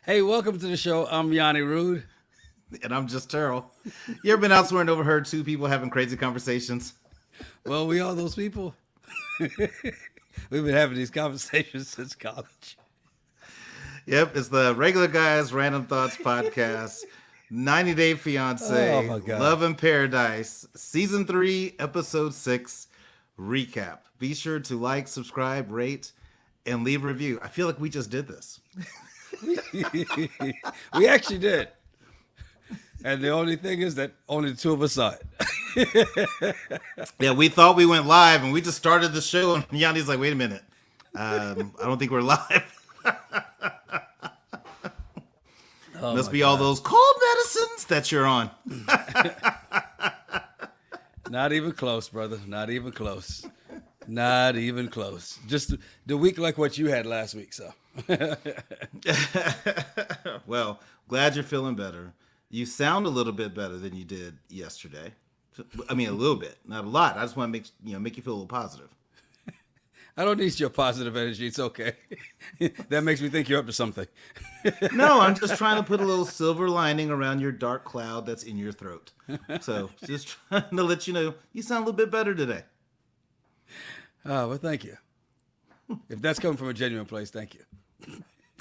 Hey, welcome to the show. I'm Yanni Rude. And I'm just Terrell. You ever been out somewhere and overheard two people having crazy conversations? Well, we are those people. We've been having these conversations since college. Yep, it's the Regular Guys Random Thoughts Podcast, 90 Day Oh Fiance, my God. Love in Paradise, Season 3, Episode 6, recap. Be sure to like, subscribe, rate, and leave a review. I feel like we just did this. We actually did. And the only thing is that only the two of us saw it. Yeah, we thought we went live, and we just started the show, and Yanni's like, wait a minute. I don't think we're live. Oh Must my be all God. those cold medicines that you're on. Not even close, brother. Not even close. Not even close. Just the week like what you had last week, so. Well, glad you're feeling better. You sound a little bit better than you did yesterday. I mean, a little bit, not a lot. I just want to make you feel a little positive. I don't need your positive energy. It's okay. That makes me think you're up to something. No, I'm just trying to put a little silver lining around your dark cloud that's in your throat. So just trying to let you know you sound a little bit better today. Oh, well, thank you. If that's coming from a genuine place, thank you.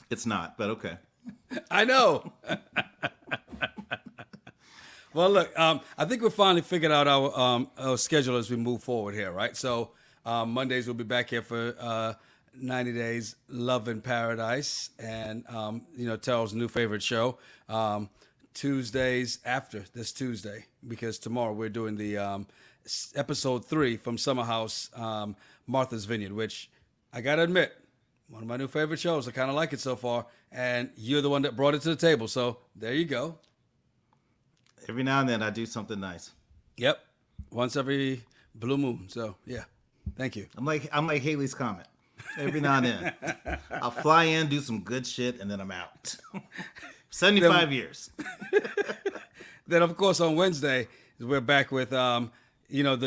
It's not, but okay. I know. Well, look, I think we finally figured out our schedule as we move forward here, right? So Mondays we'll be back here for 90 Days Love in Paradise and, Terrell's new favorite show. Tuesdays after this Tuesday, because tomorrow we're doing the episode 3 from Summer House, Martha's Vineyard, which I got to admit, one of my new favorite shows. I kind of like it so far, and you're the one that brought it to the table. So there you go. Every now and then I do something nice. Yep, once every blue moon. So yeah, thank you. I'm like Haley's Comet. Every now and then I'll fly in, do some good shit, and then I'm out. 75 years. Then of course on Wednesday we're back with the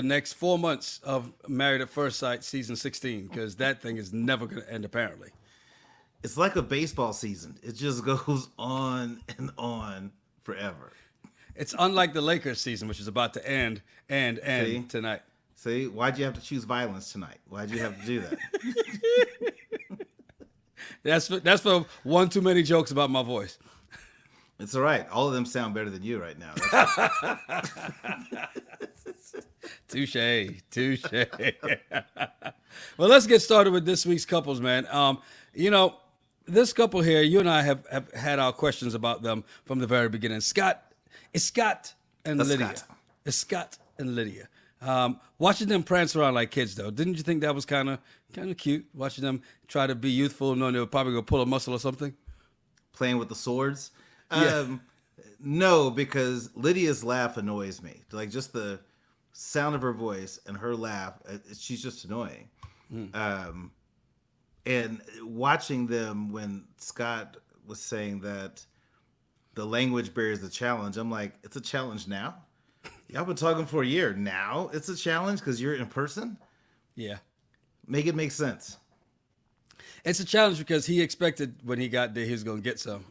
next 4 months of Married at First Sight season 16, because that thing is never going to end apparently. It's like a baseball season. It just goes on and on forever. It's unlike the Lakers season, which is about to end See? tonight. See, why'd you have to choose violence tonight? Why'd you have to do that? That's for one too many jokes about my voice. It's all right. All of them sound better than you right now. Touche. Well, let's get started with this week's couples, man. This couple here, you and I have had our questions about them from the very beginning. It's Scott and Lydia. It's Scott and Lydia. Watching them prance around like kids, though, didn't you think that was kind of cute? Watching them try to be youthful, knowing they were probably going to pull a muscle or something? Playing with the swords? Yeah. No, because Lydia's laugh annoys me. Like, just the sound of her voice and her laugh, she's just annoying. And watching them when Scott was saying that the language barrier is a challenge, I'm like, it's a challenge now? Y'all been talking for a year. Now it's a challenge because you're in person? Yeah. Make it make sense. It's a challenge because he expected when he got there he was going to get some,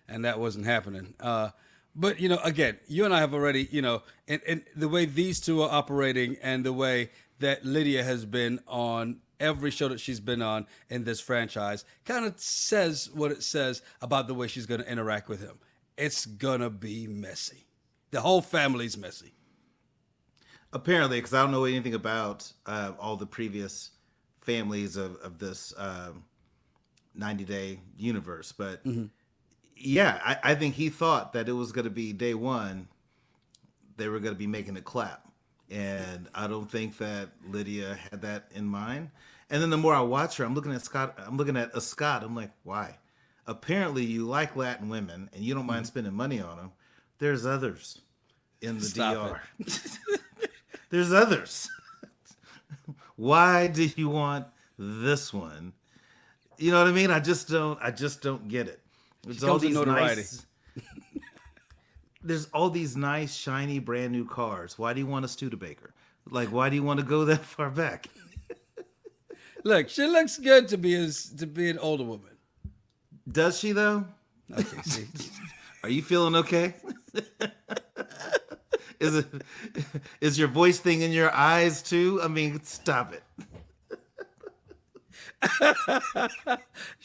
and that wasn't happening. But, again, you and I have already, and the way these two are operating and the way that Lydia has been on every show that she's been on in this franchise kind of says what it says about the way she's going to interact with him. It's going to be messy. The whole family's messy. Apparently, because I don't know anything about all the previous families of this 90-day universe. But yeah, I think he thought that it was going to be day one, they were going to be making it clap. And I don't think that Lydia had that in mind. And then the more I watch her, I'm looking at Scott. I'm like, why? Apparently, you like Latin women and you don't mind spending money on them. There's others in the Stop DR. There's others. Why do you want this one? You know what I mean? I just don't get it. There's all these nice. There's all these nice, shiny, brand new cars. Why do you want a Studebaker? Like, why do you want to go that far back? Look, she looks good to be an older woman. Does she though? Okay, see. Are you feeling okay? Is your voice thing in your eyes too? I mean, stop it.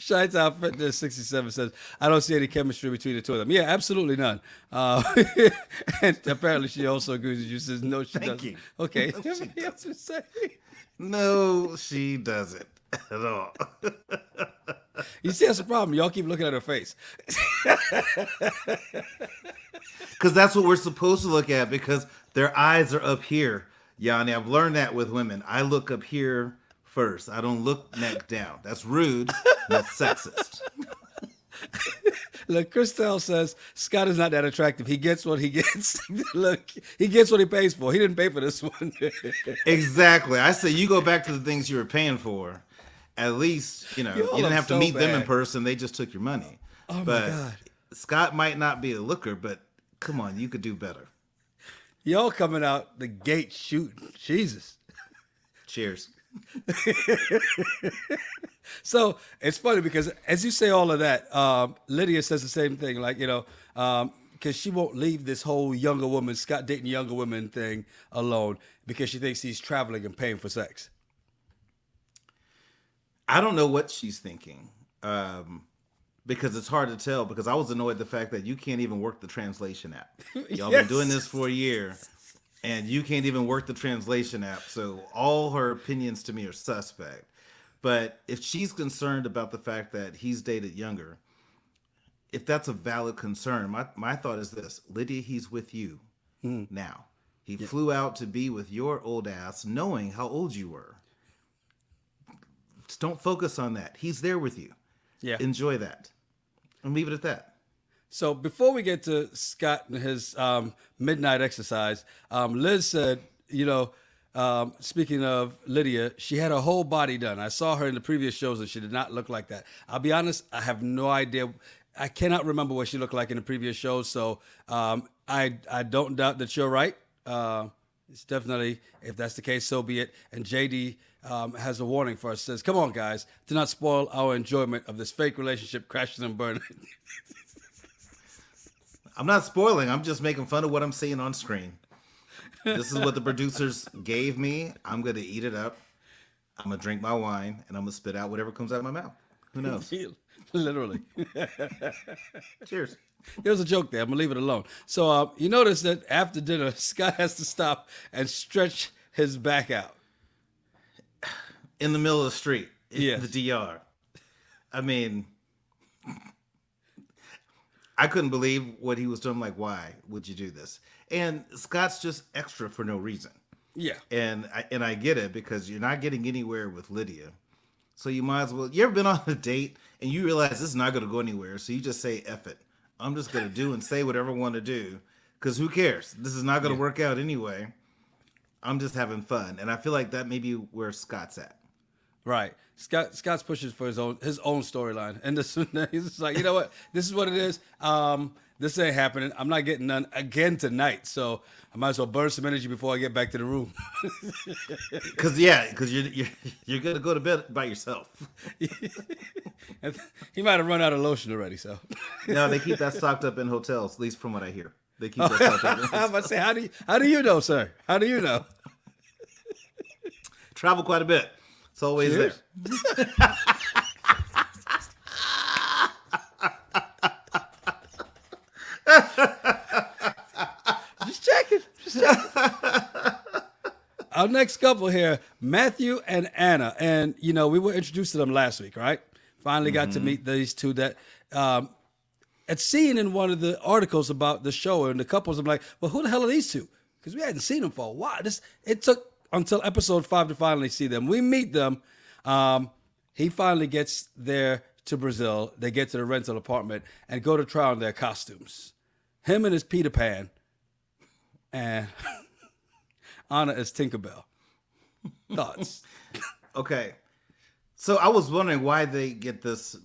Chi-Town Fitness 67 says, I don't see any chemistry between the two of them. Yeah, absolutely none. And apparently she also agrees with you, says, no, she Thank doesn't. you. Okay. No, she You have to say. No, she doesn't at all. You see, that's the problem. Y'all keep looking at her face. Because that's what we're supposed to look at, because their eyes are up here. Yanni, I've learned that with women. I look up here first. I don't look neck down. That's rude. That's sexist. Look, Christelle says, Scott is not that attractive. He gets what he gets. Look, he gets what he pays for. He didn't pay for this one. Exactly. I say you go back to the things you were paying for. At least, you didn't have to meet them in person. They just took your money. Oh, my but God. Scott might not be a looker, but come on, you could do better. Y'all coming out the gate shooting. Jesus. Cheers. So it's funny because as you say all of that, Lydia says the same thing. Like, because she won't leave this whole younger woman, Scott dating younger women thing alone because she thinks he's traveling and paying for sex. I don't know what she's thinking, because it's hard to tell, because I was annoyed at the fact that you can't even work the translation app. Y'all been doing this for a year, and you can't even work the translation app. So all her opinions to me are suspect. But if she's concerned about the fact that he's dated younger, if that's a valid concern, my thought is this: Lydia, he's with you now. He flew out to be with your old ass, knowing how old you were. Just don't focus on that. He's there with you. Yeah. Enjoy that. And leave it at that. So before we get to Scott and his midnight exercise, Liz said, speaking of Lydia, she had her whole body done. I saw her in the previous shows and she did not look like that. I'll be honest, I have no idea. I cannot remember what she looked like in the previous shows. So I don't doubt that you're right. It's definitely, if that's the case, so be it. And JD has a warning for us. Says, come on, guys, do not spoil our enjoyment of this fake relationship crashing and burning. I'm not spoiling. I'm just making fun of what I'm seeing on screen. This is what the producers gave me. I'm going to eat it up. I'm going to drink my wine, and I'm going to spit out whatever comes out of my mouth. Who knows? Literally. Cheers. There's a joke there. I'm going to leave it alone. So you notice that after dinner, Scott has to stop and stretch his back out. In the middle of the street. Yes. The DR. I mean, I couldn't believe what he was doing. I'm like, why would you do this? And Scott's just extra for no reason. Yeah. And I get it, because you're not getting anywhere with Lydia. So you might as well. You ever been on a date and you realize this is not going to go anywhere, so you just say, F it. I'm just going to do and say whatever I want to do, because who cares? This is not going to work out anyway. I'm just having fun. And I feel like that may be where Scott's at. Right. Scott's pushes for his own storyline. And this, he's just like, you know what? This is what it is. This ain't happening. I'm not getting none again tonight. So I might as well burn some energy before I get back to the room. Because you're going to go to bed by yourself. He might have run out of lotion already. So No, they keep that stocked up in hotels, at least from what I hear. They keep that stocked up in hotels. I'm about to say, how do you know, sir? How do you know? Travel quite a bit. It's always Cheers. there. Just checking. Our next couple here, Matthew and Anna. And, we were introduced to them last week, right? Finally got to meet these two that had seen in one of the articles about the show. And the couples, I'm like, well, who the hell are these two? Because we hadn't seen them for a while. It took until episode 5 to finally see them. We meet them. He finally gets there to Brazil. They get to the rental apartment and go to try on their costumes. Him and his Peter Pan. And Anna is Tinkerbell. Thoughts? Okay. So I was wondering why they get this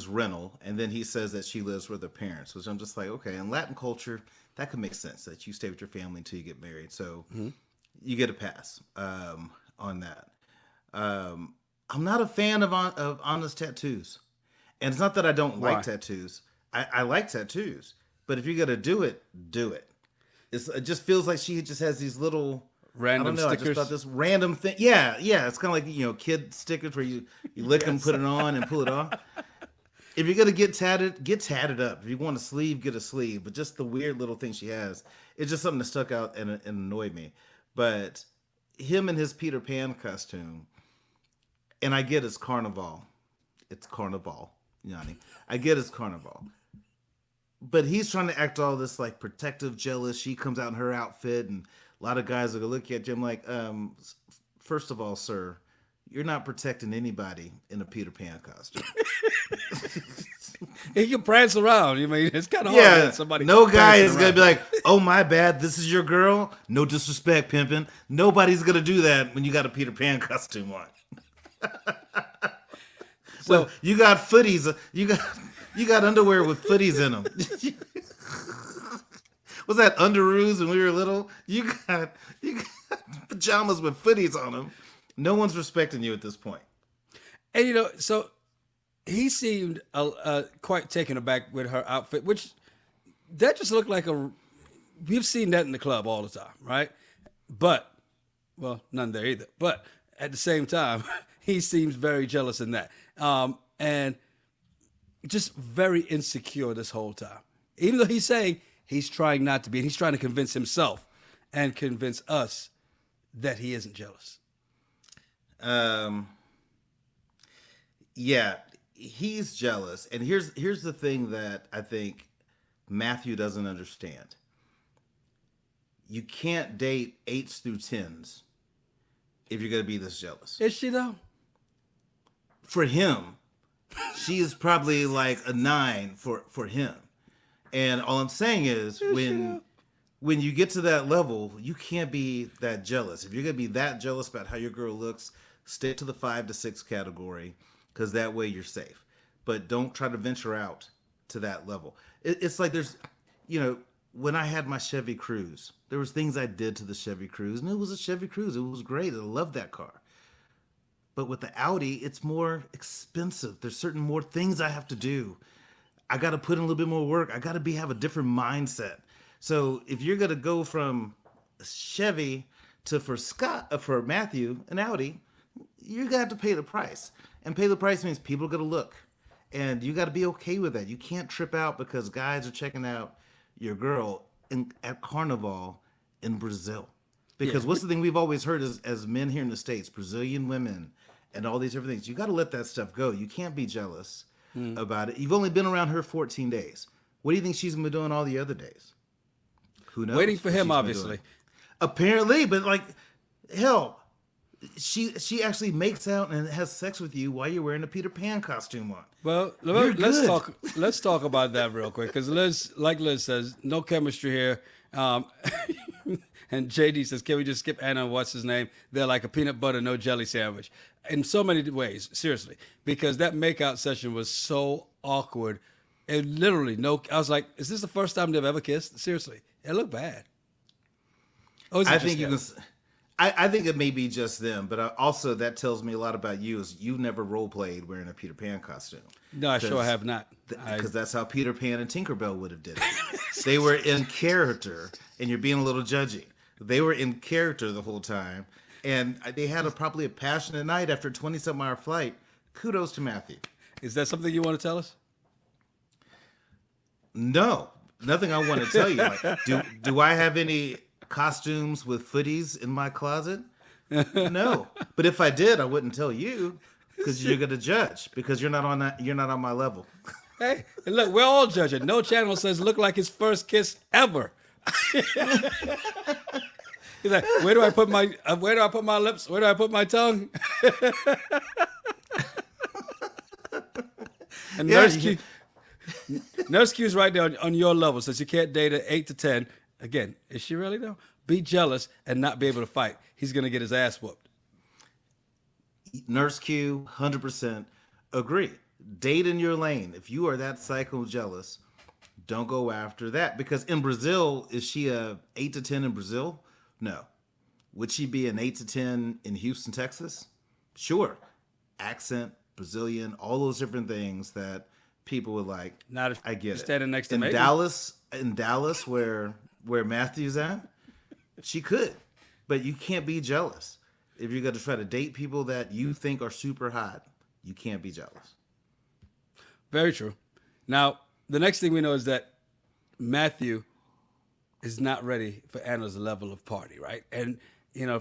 rental, and then he says that she lives with her parents, which I'm just like, okay, in Latin culture, that could make sense, that you stay with your family until you get married. So you get a pass on that. I'm not a fan of honest tattoos. And it's not that I don't like Why? tattoos. I like tattoos. But if you're going to do it, do it. It just feels like she just has these little, I don't Random know. I just thought stickers. this random thing. Yeah, yeah. It's kind of like, kid stickers where you lick them, Yes. put it on, and pull it off. If you're gonna get tatted up. If you want a sleeve, get a sleeve. But just the weird little thing she has, it's just something that stuck out and annoyed me. But him in his Peter Pan costume, and I get it's Carnival. It's Carnival, Yanni. I get it's Carnival. But he's trying to act all this like protective, jealous. She comes out in her outfit, and a lot of guys are gonna look at you. I'm like, first of all, sir, you're not protecting anybody in a Peter Pan costume. He can prance around. I mean, it's kind of hard to Yeah, have somebody. no guy prancing is gonna around. be like, "Oh, my bad. This is your girl." No disrespect, pimping. Nobody's gonna do that when you got a Peter Pan costume on. So You got footies. You got underwear with footies in them. Was that underoos when we were little? You got pajamas with footies on them. No one's respecting you at this point. and so he seemed quite taken aback with her outfit, which that just looked like a. We've seen that in the club all the time, right? But, well, none there either. But at the same time, he seems very jealous in that, and just very insecure this whole time. Even though he's saying he's trying not to be, and he's trying to convince himself and convince us that he isn't jealous. Um, yeah, he's jealous, and here's the thing that I think Matthew doesn't understand. You can't date 8s through 10s if you're gonna be this jealous. Is she though? For him, she is probably like a 9 for him. And all I'm saying is when you get to that level, you can't be that jealous. If you're gonna be that jealous about how your girl looks, stick to the 5 to 6 category, because that way you're safe. But don't try to venture out to that level. It's like when I had my Chevy Cruze, there was things I did to the Chevy Cruze, and it was a Chevy Cruze. It was great. I loved that car. But with the Audi, it's more expensive. There's certain more things I have to do. I got to put in a little bit more work. I got to have a different mindset. So if you're gonna go from Chevy to for Matthew an Audi, you're gonna have to pay the price. And pay the price means people are gonna look, and you got to be okay with that. You can't trip out because guys are checking out your girl at Carnival in Brazil. Because Yeah. what's the thing we've always heard as men here in the States, Brazilian women and all these different things. You got to let that stuff go. You can't be jealous about it. You've only been around her 14 days. What do you think she's been doing all the other days? Who knows? Waiting for what him, she's been obviously. doing. Apparently, but like, hell, she actually makes out and has sex with you while you're wearing a Peter Pan costume on. Well, You're let's good. talk. Let's talk about that real quick because Liz says, no chemistry here. And JD says, can we just skip Anna and what's his name? They're like a peanut butter, no jelly sandwich. In so many ways, seriously, because that makeout session was so awkward. And literally, I was like, is this the first time they've ever kissed? Seriously, it looked bad. Oh, is it I just think you him? can. I think it may be just them, but also that tells me a lot about you. Is you've never role played wearing a Peter Pan costume? No, I sure have not. Because that's how Peter Pan and Tinkerbell would have did it. They were in character, and you're being a little judgy. They were in character the whole time, and they had probably a passionate night after a 20-something-hour flight. Kudos to Matthew. Is that something you want to tell us? No, nothing I want to tell you. Like, do I have any costumes with footies in my closet? No, but if I did, I wouldn't tell you because you're gonna judge because you're not on that. You're not on my level. Hey, and look, we're all judging. No channel says look like his first kiss ever. He's like, where do I put my lips? Where do I put my tongue? And Yeah, Nurse Q's right there on your level. Says you can't date an 8 to 10. Again, is she really though? Be jealous and not be able to fight. He's gonna get his ass whooped. Nurse Q, 100% agree. Date in your lane. If you are that psycho jealous, don't go after that. Because in Brazil, is she a 8 to 10 in Brazil? No. Would she be an 8 to 10 in Houston, Texas? Sure. accent, Brazilian, all those different things that people would like. Not if I get you're it. standing next to in Megan. Dallas, where Matthew's at, she could, but you can't be jealous if you're going to try to date people that you think are super hot. You can't be jealous. Very true. Now, the next thing we know is that Matthew is not ready for Anna's level of party, right? And,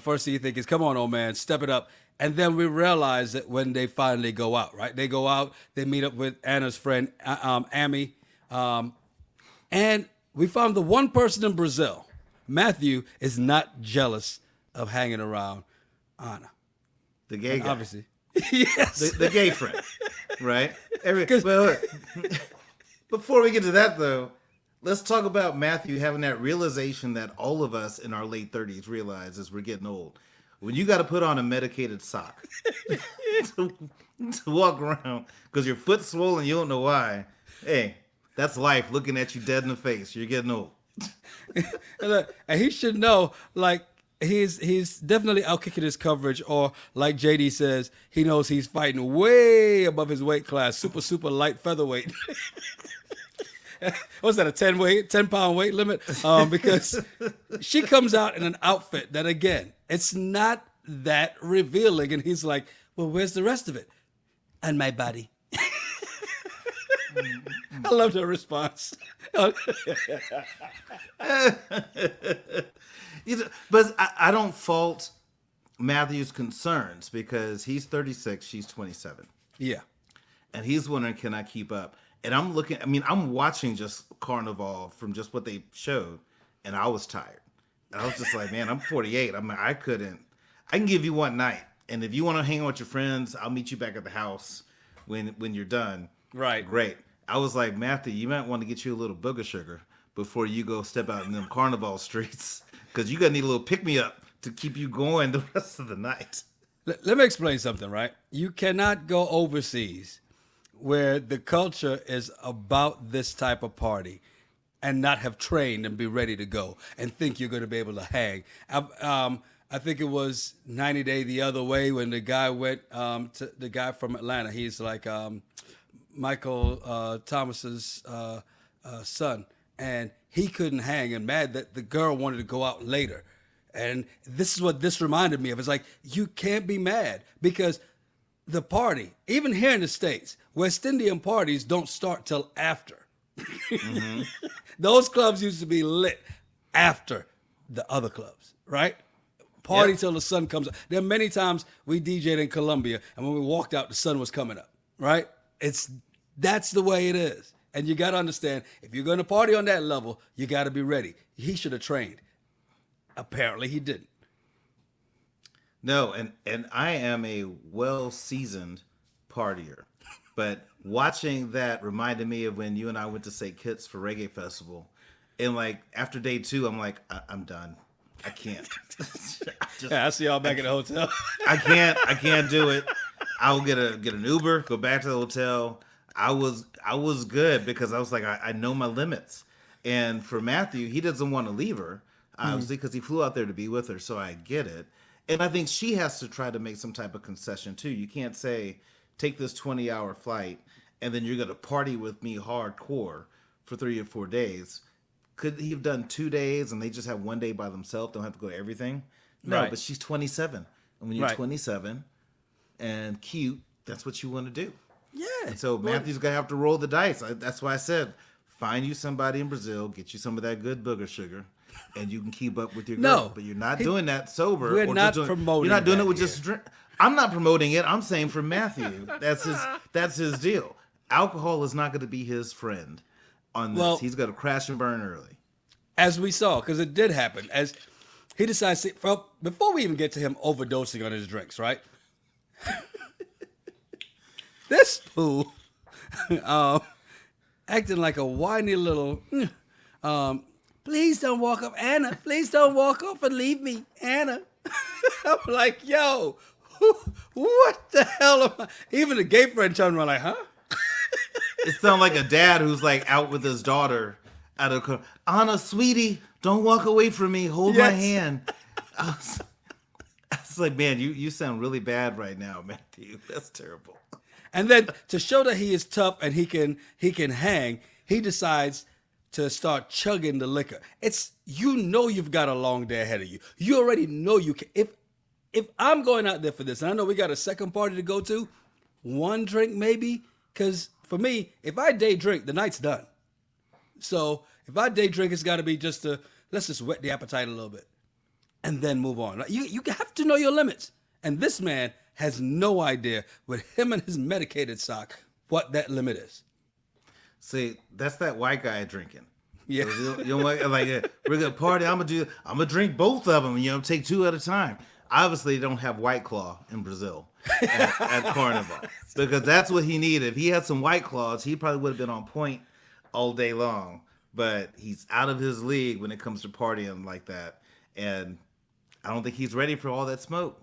first thing you think is, come on, old man, step it up. And then we realize that when they finally go out, right? They go out, they meet up with Anna's friend, Amy. And we found the one person in Brazil, Matthew, is not jealous of hanging around Anna. The gay guy. Obviously. Yes. The gay friend, right? Well, before we get to that, though, let's talk about Matthew having that realization that all of us in our late 30s realize as we're getting old. When you got to put on a medicated sock to walk around because your foot's swollen, you don't know why. Hey, that's life looking at you dead in the face. You're getting old. And he should know, like, he's definitely out kicking his coverage, or like JD says, he knows he's fighting way above his weight class, super light featherweight. What's that, a 10-pound weight limit? Because she comes out in an outfit that, again, it's not that revealing. And he's like, well, where's the rest of it? And my body. I love her response. But I don't fault Matthew's concerns because he's 36, she's 27. Yeah. And he's wondering, can I keep up? And I'm watching just Carnival from just what they showed, and I was tired. And I was just like, man, I'm 48. I can give you one night. And if you want to hang out with your friends, I'll meet you back at the house when you're done. Right. Great. I was like, Matthew, you might want to get you a little booger sugar before you go step out in them Carnival streets, because you're going to need a little pick-me-up to keep you going the rest of the night. Let me explain something, right? You cannot go overseas where the culture is about this type of party and not have trained and be ready to go and think you're going to be able to hang. I think it was 90 Day the other way when the guy went to the guy from Atlanta. He's like Michael Thomas's son, and he couldn't hang and mad that the girl wanted to go out later. And this is what this reminded me of. It's like, you can't be mad because the party, even here in the States, West Indian parties don't start till after. Mm-hmm. Those clubs used to be lit after the other clubs, right? Party till the sun comes up. There are many times we DJ'd in Colombia, and when we walked out, the sun was coming up, right? That's the way it is. And you got to understand, if you're going to party on that level, you got to be ready. He should have trained. Apparently he didn't. No, and I am a well-seasoned partier. But watching that reminded me of when you and I went to St. Kitts for Reggae Festival. And like after day 2, I'm like, I'm done. I can't. I'll see y'all back at the hotel. I can't do it. I'll get an Uber, go back to the hotel. I was good because I was like, I know my limits. And for Matthew, he doesn't want to leave her, obviously, because he flew out there to be with her. So I get it. And I think she has to try to make some type of concession too. You can't say, take this 20-hour flight and then you're going to party with me hardcore for 3 or 4 days. Could he have done 2 days and they just have 1 day by themselves? Don't have to go to everything? No, Right. But she's 27. And when you're 27 and cute, that's what you want to do. Yeah. And so Matthew's going to have to roll the dice. That's why I said, find you somebody in Brazil, get you some of that good booger sugar, and you can keep up with your girl. No. But you're not doing that sober. We're or not just promoting You're not doing that it with here. just drink. I'm not promoting it. I'm saying for Matthew, that's his deal. Alcohol is not going to be his friend on this. Well, He's going to crash and burn early. As we saw, because it did happen, as he decides to, before we even get to him overdosing on his drinks, right? This fool acting like a whiny little, please don't walk up, Anna. Please don't walk off and leave me, Anna. I'm like, yo, what the hell am I? Even the gay friend turned around like, huh? It sounds like a dad who's like out with his daughter out of the car. Anna, sweetie, don't walk away from me. Hold my Yes. hand. It's like, man, you sound really bad right now, Matthew. That's terrible. And then to show that he is tough and he can hang, he decides to start chugging the liquor. It's you've got a long day ahead of you. You already know you can. If I'm going out there for this, and I know we got a second party to go to, one drink maybe, because for me, if I day drink, the night's done. So if I day drink, it's got to be let's just whet the appetite a little bit, and then move on. You have to know your limits. And this man has no idea with him and his medicated sock what that limit is. See, that's that white guy drinking. Yeah. You know, like we're gonna party. I'm gonna drink both of them. Take two at a time. Obviously, they don't have White Claw in Brazil at Carnival because that's what he needed. If he had some White Claws, he probably would have been on point all day long. But he's out of his league when it comes to partying like that, and I don't think he's ready for all that smoke.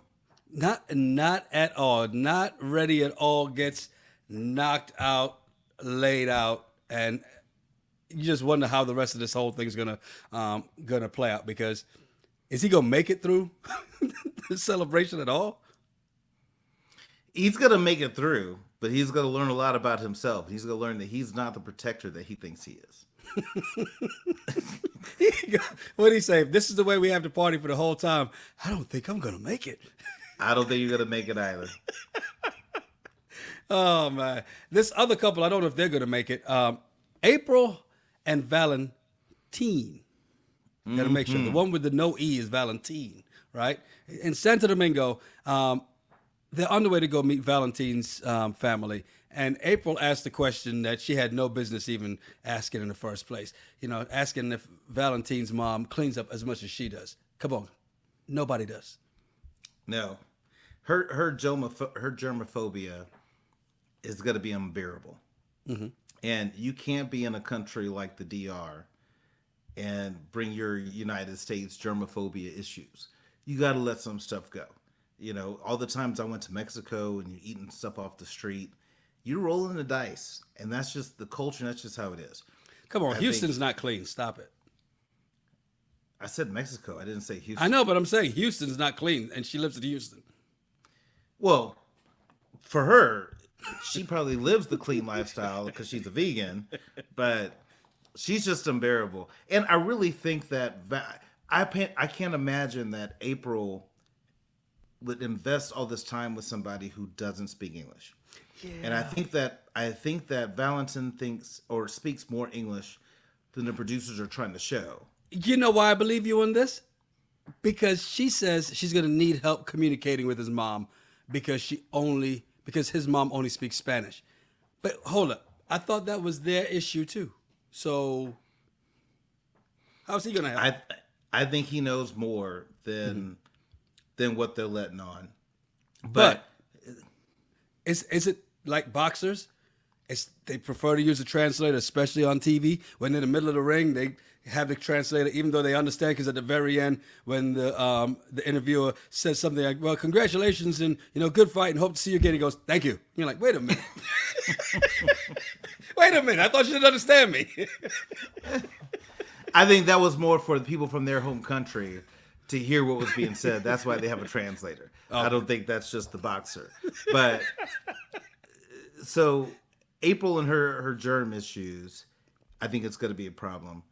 Not at all. Not ready at all. Gets knocked out, laid out, and you just wonder how the rest of this whole thing's gonna play out, because is he gonna make it through the celebration at all? He's gonna make it through, but he's gonna learn a lot about himself. He's gonna learn that he's not the protector that he thinks he is. What did he say? If this is the way we have to party for the whole time, I don't think I'm gonna make it. I don't think you're gonna make it either. Oh man, this other couple, I don't know if they're gonna make it. April and Valentin. Got to make sure the one with the no E is Valentin, right? In Santo Domingo, they're on the way to go meet Valentin's family, and April asked the question that she had no business even asking in the first place. Asking if Valentin's mom cleans up as much as she does. Come on, nobody does. No, her germophobia is going to be unbearable, and you can't be in a country like the DR and bring your United States germophobia issues. You got to let some stuff go. All the times I went to Mexico and you're eating stuff off the street, you're rolling the dice, and that's just the culture. And that's just how it is. Come on, Houston's not clean. Stop it. I said Mexico. I didn't say Houston. I know, but I'm saying Houston's not clean, and she lives in Houston. Well, for her, she probably lives the clean lifestyle because she's a vegan, but she's just unbearable. And I really think that I can't imagine that April would invest all this time with somebody who doesn't speak English. Yeah. And I think that Valentin thinks or speaks more English than the producers are trying to show. You know why I believe you on this? Because she says she's going to need help communicating with his mom because his mom only speaks Spanish. But hold up. I thought that was their issue too. So how's he going to help? I think he knows more than what they're letting on. But is it like boxers? They prefer to use a translator, especially on TV. When in the middle of the ring, they have the translator, even though they understand, because at the very end, when the interviewer says something like, "Well, congratulations and good fight and hope to see you again," he goes, "Thank you." You're like, wait a minute. Wait a minute. I thought you didn't understand me. I think that was more for the people from their home country to hear what was being said. That's why they have a translator. Okay. I don't think that's just the boxer. But so April and her germ issues, I think it's going to be a problem.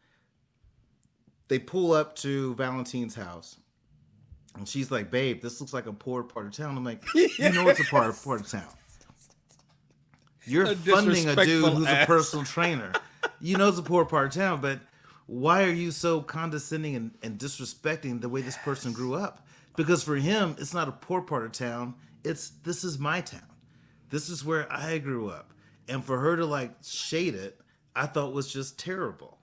They pull up to Valentin's house, and she's like, "Babe, this looks like a poor part of town." I'm like, "You know it's a part of town. You're funding a dude who's a personal trainer. You know it's a poor part of town, but why are you so condescending and disrespecting the way this person grew up? Because for him, it's not a poor part of town. This is my town. This is where I grew up." And for her to shade it, I thought was just terrible.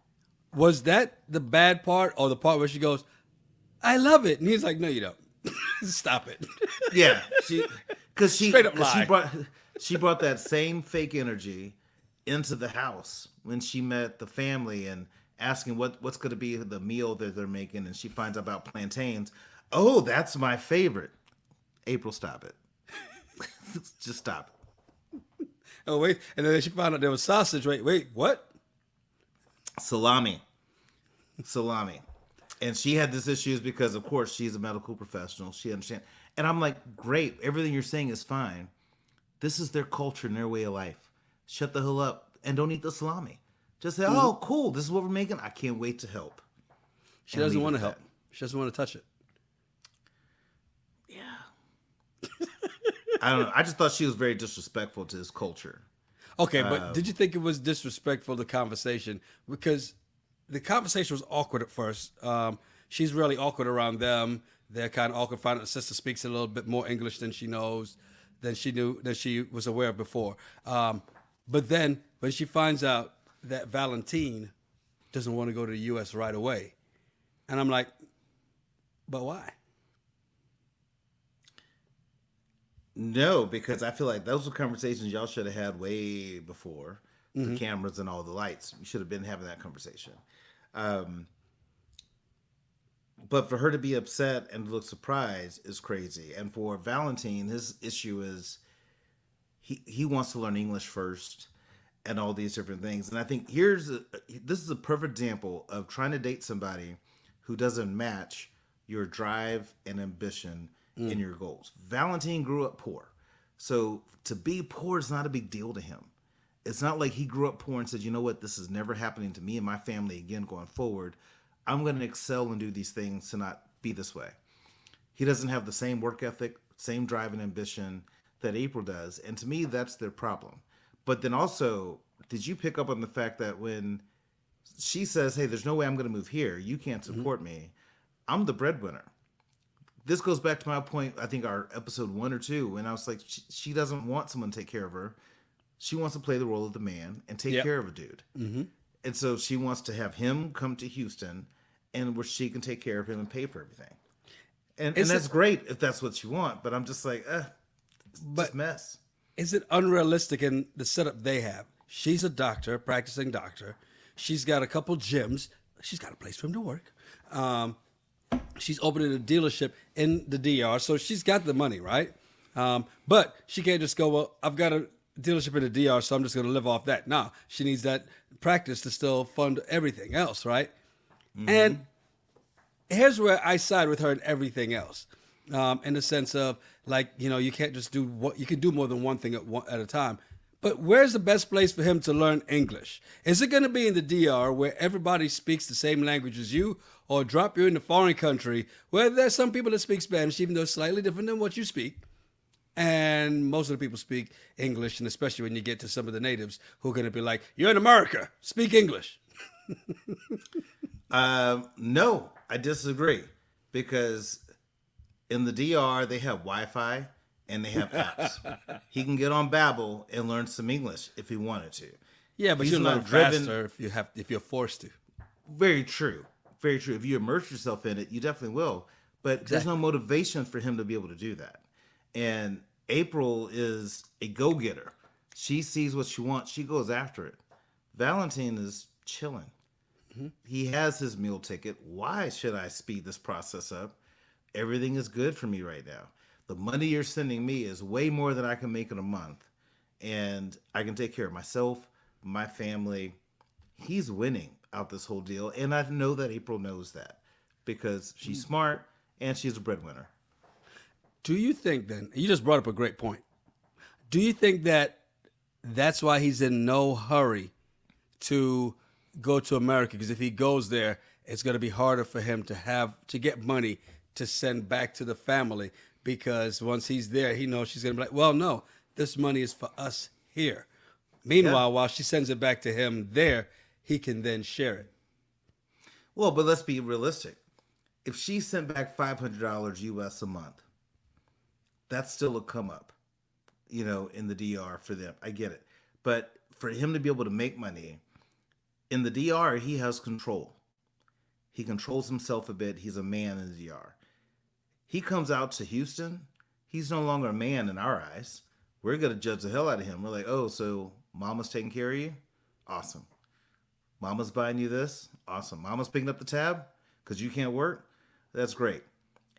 Was that the bad part, or the part where she goes, "I love it," and he's like, "No, you don't. Stop it." Yeah, because she brought that same fake energy into the house when she met the family and asking what's going to be the meal that they're making, and she finds out about plantains. "Oh, that's my favorite." April, stop it. Just stop it. Oh wait, and then she found out there was sausage. Wait, what? Salami. And she had this issues because, of course, she's a medical professional. She understands. And I'm like, great. Everything you're saying is fine. This is their culture and their way of life. Shut the hell up and don't eat the salami. Just say, oh, cool. This is what we're making. I can't wait to help. She doesn't want to help. She doesn't want to touch it. Yeah. I don't know. I just thought she was very disrespectful to his culture. Okay, but did you think it was disrespectful, the conversation? Because the conversation was awkward at first. She's really awkward around them. They're kind of awkward. Finding the sister speaks a little bit more English than she knows, than she was aware of before. But then when she finds out that Valentin doesn't want to go to the U.S. right away, and I'm like, but why? No, because I feel like those were conversations y'all should have had way before the cameras and all the lights. You should have been having that conversation. But for her to be upset and look surprised is crazy. And for Valentin, his issue is he wants to learn English first and all these different things. And I think this is a perfect example of trying to date somebody who doesn't match your drive and ambition in your goals. Valentin grew up poor. So to be poor is not a big deal to him. It's not like he grew up poor and said, you know what, this is never happening to me and my family again going forward. I'm going to excel and do these things to not be this way. He doesn't have the same work ethic, same drive and ambition that April does. And to me, that's their problem. But then also, did you pick up on the fact that when she says, hey, there's no way I'm going to move here, you can't support me, I'm the breadwinner. This goes back to my point, I think our episode 1 or 2, when I was like, she doesn't want someone to take care of her. She wants to play the role of the man and take care of a dude. Mm-hmm. And so she wants to have him come to Houston and where she can take care of him and pay for everything. And that's great if that's what you want, but I'm just like, it's just mess. Is it unrealistic in the setup they have? She's a doctor, practicing doctor. She's got a couple gyms. She's got a place for him to work. She's opening a dealership in the DR, so she's got the money, right? But she can't just go, well, I've got a dealership in the DR, so I'm just going to live off that. No, she needs that practice to still fund everything else, right? Mm-hmm. And here's where I side with her in everything else, in the sense of, like, you can't just do you can do more than one thing at a time. But where's the best place for him to learn English? Is it going to be in the DR where everybody speaks the same language as you, or drop you in a foreign country where there's some people that speak Spanish, even though it's slightly different than what you speak? And most of the people speak English, and especially when you get to some of the natives who are going to be like, you're in America, speak English. No, I disagree. Because in the DR, they have Wi-Fi and they have apps. He can get on Babbel and learn some English if he wanted to. Yeah, but you'll learn faster if you're forced to. Very true. Very true. If you immerse yourself in it, you definitely will. But there's no motivation for him to be able to do that. And April is a go-getter. She sees what she wants. She goes after it. Valentin is chilling. Mm-hmm. He has his meal ticket. Why should I speed this process up? Everything is good for me right now. The money you're sending me is way more than I can make in a month. And I can take care of myself, my family. He's winning out this whole deal. And I know that April knows that because she's smart and she's a breadwinner. Do you think then, you just brought up a great point. Do you think that that's why he's in no hurry to go to America? Because if he goes there, it's going to be harder for him to get money to send back to the family, because once he's there, he knows she's going to be like, well, no, this money is for us here. Meanwhile, while she sends it back to him there, he can then share it. Well, but let's be realistic. If she sent back $500 US a month, that's still a come up, in the DR for them. I get it. But for him to be able to make money, in the DR, he has control. He controls himself a bit. He's a man in the DR. He comes out to Houston, he's no longer a man in our eyes. We're going to judge the hell out of him. We're like, oh, so mama's taking care of you? Awesome. Mama's buying you this? Awesome. Mama's picking up the tab because you can't work? That's great.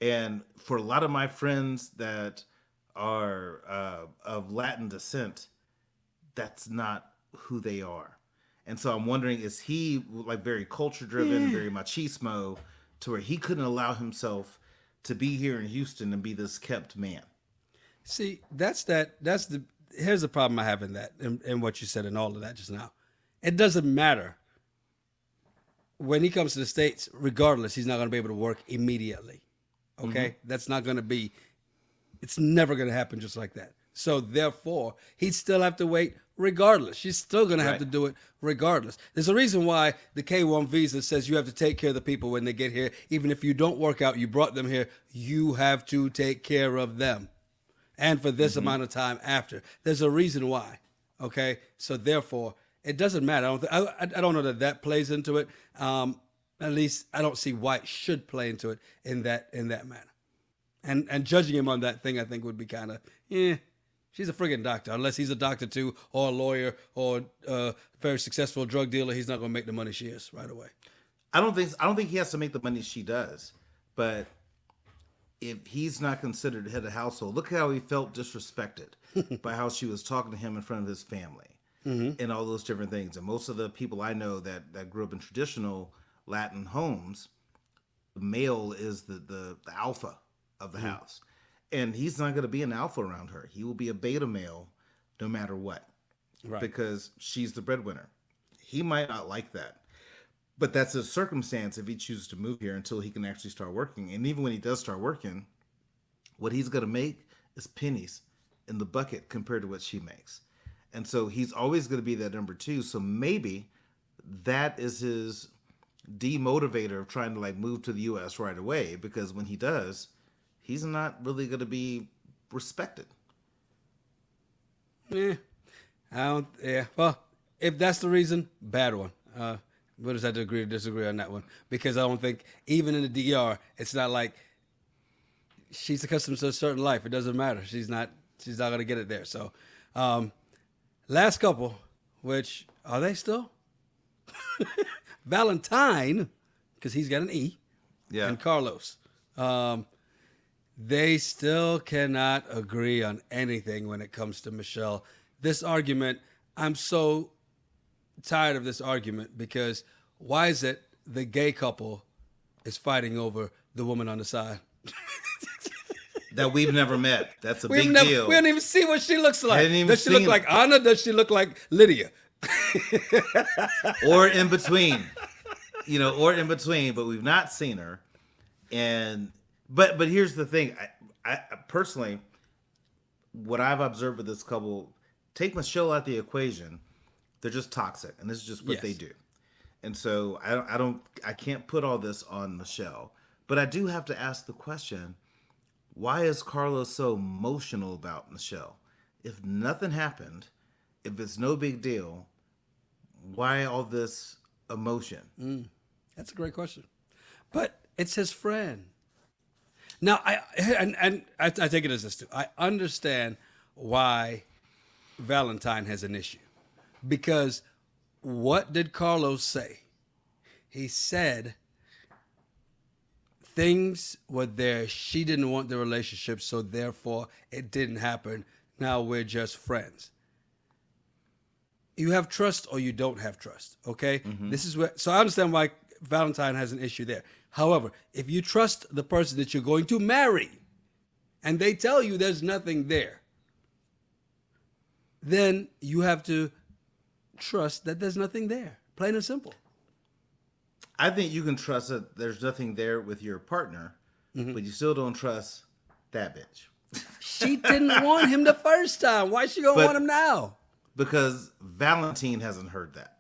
And for a lot of my friends that are of Latin descent, that's not who they are. And so I'm wondering, is he like very culture driven, very machismo, to where he couldn't allow himself to be here in Houston and be this kept man. See, here's the problem I have in that, and what you said and all of that just now. It doesn't matter. When he comes to the States, regardless, he's not going to be able to work immediately. Okay? That's not going to be, it's never going to happen just like that. So therefore, he'd still have to wait regardless. She's still going to have to do it regardless. There's a reason why the K-1 visa says you have to take care of the people when they get here. Even if you don't work out, you brought them here, you have to take care of them. And for this amount of time after. There's a reason why. Okay? So therefore, it doesn't matter. I don't know that plays into it. At least I don't see why it should play into it in that manner. And judging him on that thing, I think would be kind of, she's a friggin' doctor. Unless he's a doctor too, or a lawyer, or a very successful drug dealer, he's not going to make the money she is right away. I don't think he has to make the money she does. But if he's not considered head of household, look how he felt disrespected by how she was talking to him in front of his family. And all those different things. And most of the people I know that grew up in traditional Latin homes, the male is the alpha of the house. And he's not going to be an alpha around her. He will be a beta male no matter what. Right. Because she's the breadwinner. He might not like that. But that's a circumstance if he chooses to move here until he can actually start working. And even when he does start working, what he's going to make is pennies in the bucket compared to what she makes. And so he's always going to be that number two. So maybe that is his demotivator of trying to like move to the U.S. right away. Because when he does, he's not really going to be respected. Well, if that's the reason, bad one. We'll just have to agree to disagree on that one. Because I don't think, even in the DR, it's not like she's accustomed to a certain life. It doesn't matter. She's not going to get it there. So, last couple, which, are they still? Valentin, because he's got an E, and Carlos. They still cannot agree on anything when it comes to Michelle. This argument, I'm so tired of this argument, because why is it the gay couple is fighting over the woman on the side? That we've never met. That's a big deal. We don't even see what she looks like. Does she look like Anna? Does she look like Lydia? Or in between. Or in between, but we've not seen her. But here's the thing. I personally, what I've observed with this couple, take Michelle out the equation, they're just toxic, and this is just what they do. And so I can't put all this on Michelle, but I do have to ask the question, why is Carlos so emotional about Michelle? If nothing happened, if it's no big deal, why all this emotion? That's a great question. But it's his friend. Now, I take it as this too. I understand why Valentin has an issue. Because what did Carlos say? He said things were there. She didn't want the relationship, so therefore it didn't happen. Now we're just friends. You have trust or you don't have trust, okay? This is where, so I understand why Valentin has an issue there. However, if you trust the person that you're going to marry and they tell you there's nothing there, then you have to trust that there's nothing there. Plain and simple. I think you can trust that there's nothing there with your partner, but you still don't trust that bitch. She didn't want him the first time. Why is she going to want him now? Because Valentin hasn't heard that.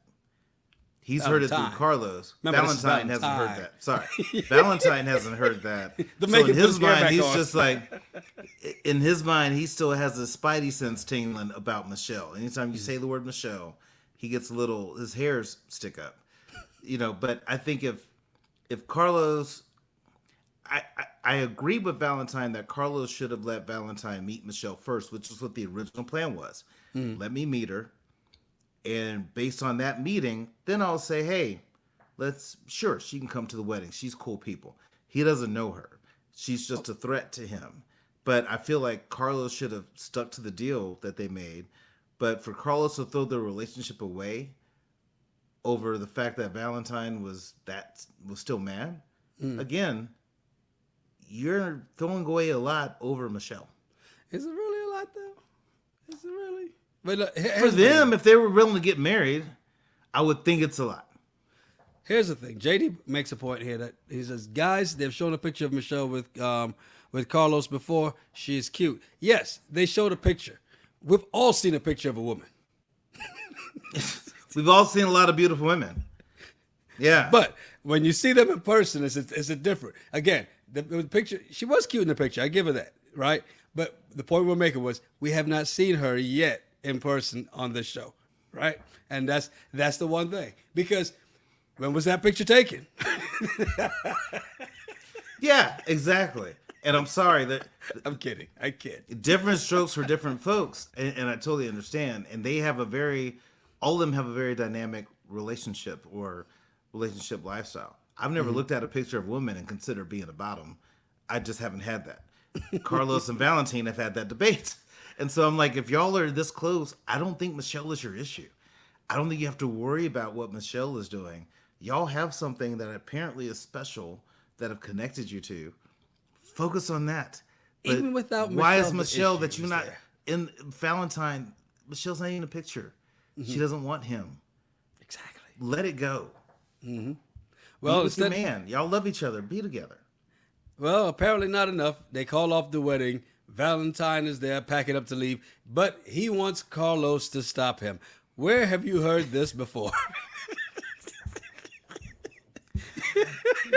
He's heard it through Carlos. Valentin hasn't heard that. Sorry. Valentin hasn't heard that. So in his mind, he's just like, in his mind, he still has a spidey sense tingling about Michelle. Anytime you say the word Michelle, he gets his hairs stick up. But I think if Carlos, I agree with Valentin that Carlos should have let Valentin meet Michelle first, which is what the original plan was. Let me meet her. And based on that meeting, then I'll say, hey, sure, she can come to the wedding. She's cool people. He doesn't know her. She's just a threat to him. But I feel like Carlos should have stuck to the deal that they made. But for Carlos to throw the relationship away over the fact that Valentin was still mad, again, you're throwing away a lot over Michelle. Is it really a lot though? Is it really? But look, For them, if they were willing to get married, I would think it's a lot. Here's the thing. JD makes a point here that he says, guys, they've shown a picture of Michelle with Carlos before. She is cute. Yes, they showed a picture. We've all seen a picture of a woman. We've all seen a lot of beautiful women. Yeah. But when you see them in person, it's a different. Again, the picture, she was cute in the picture. I give her that, right? But the point we're making was we have not seen her yet in person on this show, right? And that's the one thing. Because when was that picture taken? Yeah, exactly. And I'm sorry that I'm kidding. I kid. different strokes for different folks, and I totally understand. And they have all of them have a very dynamic relationship or relationship lifestyle. I've never looked at a picture of women and considered being about them. I just haven't had that. Carlos and Valentin have had that debate. And so I'm like, if y'all are this close, I don't think Michelle is your issue. I don't think you have to worry about what Michelle is doing. Y'all have something that apparently is special that have connected you to. Focus on that. But Even without why Michelle, is the Michelle issue that you're is not there. in Valentine? Michelle's not even in a picture. She doesn't want him. Exactly. Let it go. Well, Be with your instead, man. Y'all love each other. Be together. well, apparently not enough. They call off the wedding. Valentine is there packing up to leave, but he wants Carlos to stop him. Where have you heard this before?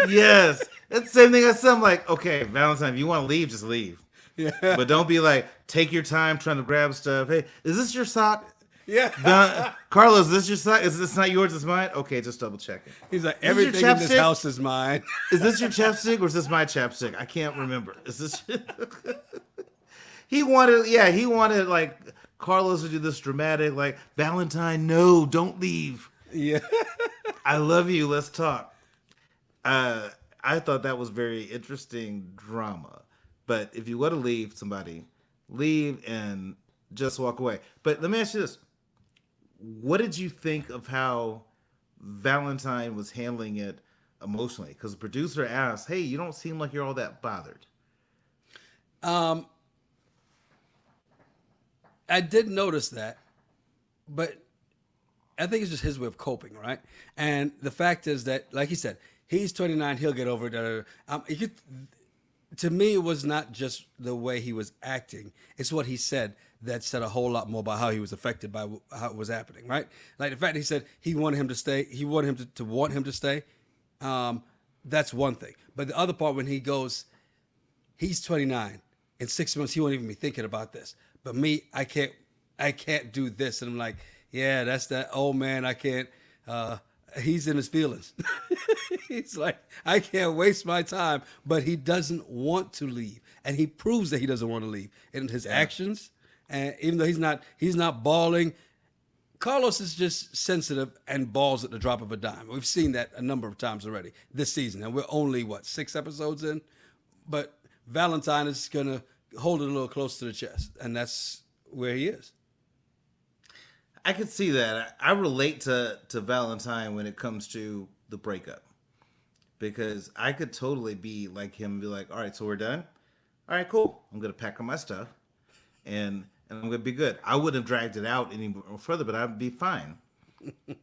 Yes. It's the same thing I said. I'm like, okay, Valentine, if you want to leave, just leave. Yeah. But don't be like, take your time trying to grab stuff. Hey, is this your sock? Yeah. Carlos, is this your sock? Is this not yours? It's mine? Okay, just double check it. He's like, Is this your everything in this chapstick? house is mine. Is this your chapstick or is this my chapstick? I can't remember. Is this? He wanted like Carlos to do this dramatic, like, Valentine, no, don't leave. Yeah. I love you. Let's talk. I thought that was very interesting drama. But if you want to leave somebody, leave and just walk away. But let me ask you this. What did you think of how Valentine was handling it emotionally? Because the producer asked, hey, you don't seem like you're all that bothered. I did notice that, but I think it's just his way of coping, right? And the fact is that, like he said, he's 29, he'll get over it. To me, it was not just the way he was acting. It's what he said that said a whole lot more about how he was affected by how it was happening, right? Like the fact he said he wanted him to stay, he wanted him to want him to stay. That's one thing. But the other part when he goes, he's 29. In 6 months, he won't even be thinking about this. But me, I can't do this. And I'm like, yeah, that's that old man. I can't. He's in his feelings. He's like, I can't waste my time. But he doesn't want to leave, and he proves that he doesn't want to leave in his actions. And even though he's not bawling, Carlos is just sensitive and balls at the drop of a dime. We've seen that a number of times already this season, and we're only 6 episodes in. But Valentine is gonna hold it a little close to the chest, and that's where he is. I could see that. I relate to Valentine when it comes to the breakup. Because I could totally be like him and be like, all right, so we're done? All right, cool. I'm going to pack up my stuff and I'm going to be good. I wouldn't have dragged it out any more further, but I'd be fine.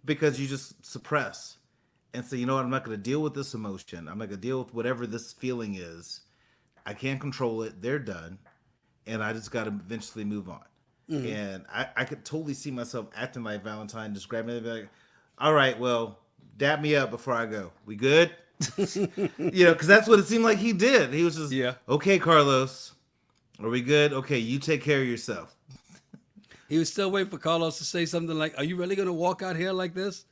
Because you just suppress and say, you know what, I'm not going to deal with this emotion. I'm not going to deal with whatever this feeling is. I can't control it. They're done. And I just got to eventually move on. Mm-hmm. And I could totally see myself acting like Valentine, just grabbing it and be like, all right, well, dap me up before I go. We good? Because that's what it seemed like he did. He was just, okay, Carlos, are we good? Okay, you take care of yourself. He was still waiting for Carlos to say something like, are you really going to walk out here like this?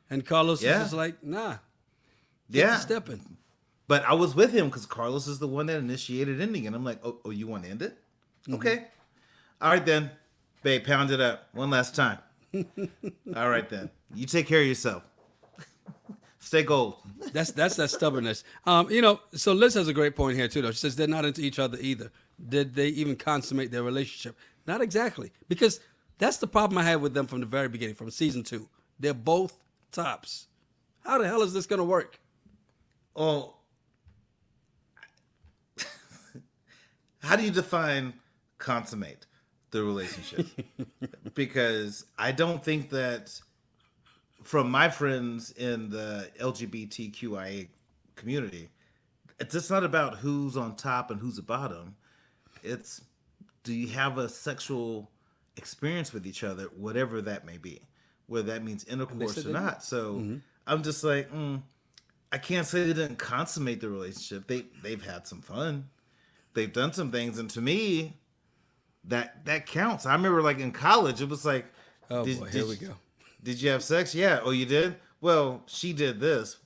And Carlos was just like, nah. Get stepping. But I was with him because Carlos is the one that initiated ending. And I'm like, oh, you want to end it? Mm-hmm. Okay. All right, then. Babe, pound it up. One last time. All right, then. You take care of yourself. Stay gold. That's that stubbornness. So Liz has a great point here, too, though. She says they're not into each other either. Did they even consummate their relationship? Not exactly. Because that's the problem I had with them from the very beginning, from season 2. They're both tops. How the hell is this going to work? Oh, how do you define consummate the relationship? Because I don't think that from my friends in the LGBTQIA community, it's just not about who's on top and who's the bottom. It's, do you have a sexual experience with each other, whatever that may be, whether that means intercourse or not. So I'm just like, I can't say they didn't consummate the relationship. They've had some fun. They've done some things, and to me, that counts. I remember, like, in college, it was like, oh boy, here we go. Did you have sex? Yeah. Oh, you did? Well, she did this,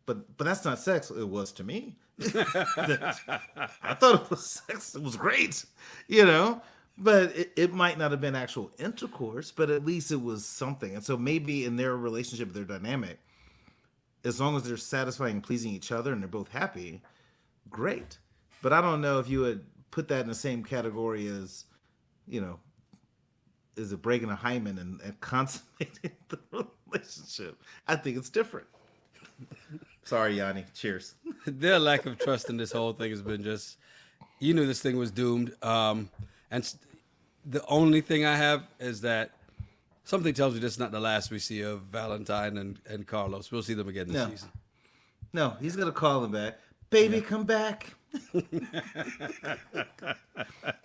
but that's not sex. It was to me. I thought it was sex. It was great, but it might not have been actual intercourse, but at least it was something. And so maybe in their relationship, their dynamic, as long as they're satisfying and pleasing each other and they're both happy, great. But I don't know if you would put that in the same category as, is it breaking a hymen and consummating the relationship? I think it's different. Sorry, Yanni. Cheers. Their lack of trust in this whole thing has been just, you knew this thing was doomed. The only thing I have is that something tells me this is not the last we see of Valentine and Carlos. We'll see them again this season. No, he's going to call him back. Baby, come back.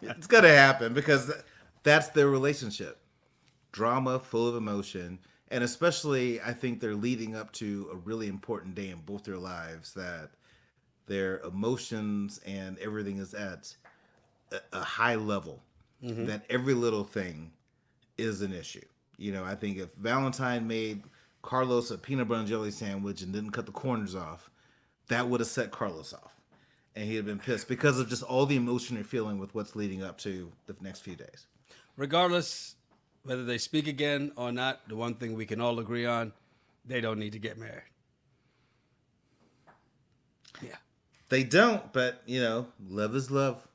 It's going to happen because that's their relationship. Drama, full of emotion. And especially, I think they're leading up to a really important day in both their lives, that their emotions and everything is at a high level, that every little thing is an issue. I think if Valentine made Carlos a peanut butter and jelly sandwich and didn't cut the corners off, that would have set Carlos off. And he'd have been pissed because of just all the emotion they're feeling with what's leading up to the next few days. Regardless, whether they speak again or not, the one thing we can all agree on, they don't need to get married. Yeah. They don't, but, love is love.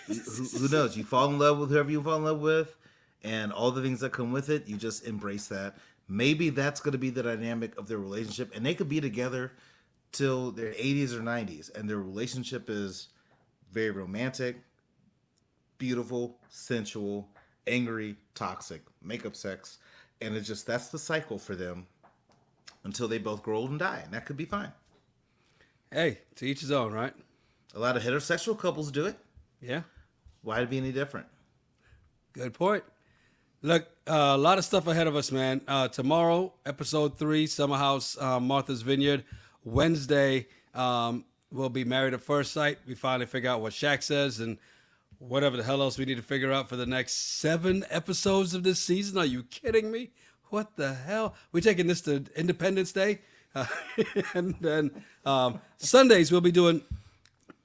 Who knows? You fall in love with whoever you fall in love with, and all the things that come with it, you just embrace that. Maybe that's going to be the dynamic of their relationship, and they could be together till their 80s or 90s, and their relationship is very romantic, beautiful, sensual, angry, toxic, makeup sex, and it's just, that's the cycle for them until they both grow old and die, and that could be fine. Hey, to each his own, right? A lot of heterosexual couples do it. Yeah. Why would it be any different? Good point. Look, a lot of stuff ahead of us, man. Tomorrow, episode 3, Summer House, Martha's Vineyard. Wednesday, we'll be Married at First Sight. We finally figure out what Shaq says and whatever the hell else we need to figure out for the next 7 episodes of this season. Are you kidding me? What the hell? We're taking this to Independence Day. And then Sundays we'll be doing.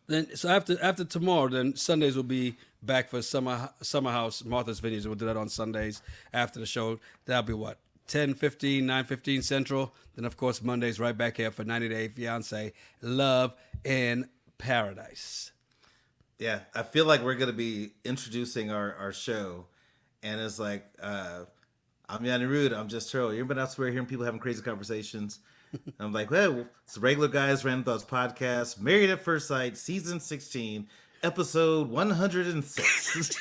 Then so after tomorrow, then Sundays will be back for Summer House, Martha's Vineyard. We'll do that on Sundays after the show. That'll be what, 10:15, 9:15 Central. Then of course Mondays right back here for 90 Day Fiance, Love in Paradise. Yeah, I feel like we're going to be introducing our show, and it's like, I'm Yanni Rude, I'm just Turtle. You've been elsewhere hearing people having crazy conversations. I'm like, well, it's the Regular Guys Random Thoughts Podcast, Married at First Sight, Season 16, Episode 106.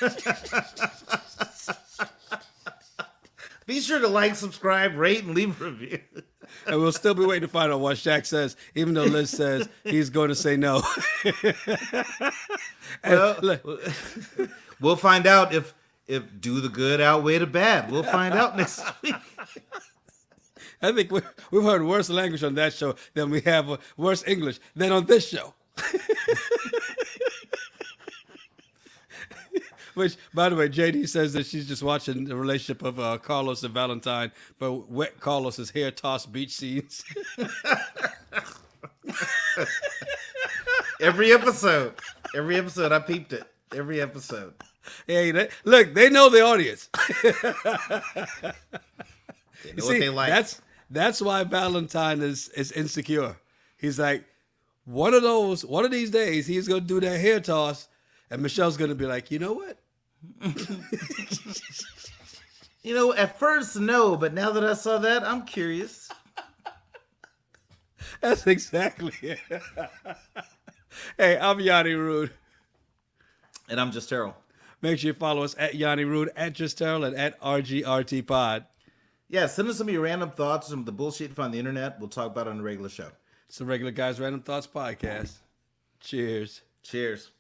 Be sure to like, subscribe, rate, and leave a review. And we'll still be waiting to find out what Shaq says, even though Liz says he's going to say no. Well, we'll find out if do the good outweigh the bad. We'll find out next week. I think we've heard worse language on that show than we have worse English than on this show. Which, by the way, JD says that she's just watching the relationship of Carlos and Valentine, but wet Carlos's hair toss beach scenes. Every episode, I peeped it. Every episode. Hey, they know the audience. They know what they like. That's why Valentine is insecure. He's like, one of these days, he's going to do that hair toss, and Michelle's going to be like, you know what? At first, no, but now that I saw that, I'm curious. That's exactly it. Hey, I'm Yanni Rude. And I'm just Terrell. Make sure you follow us at Yanni Rude, at Just Terrell, and at RGRT Pod. Yeah, send us some of your random thoughts, some of the bullshit you find on the internet. We'll talk about it on the regular show. It's the Regular Guys Random Thoughts Podcast. Cheers. Cheers.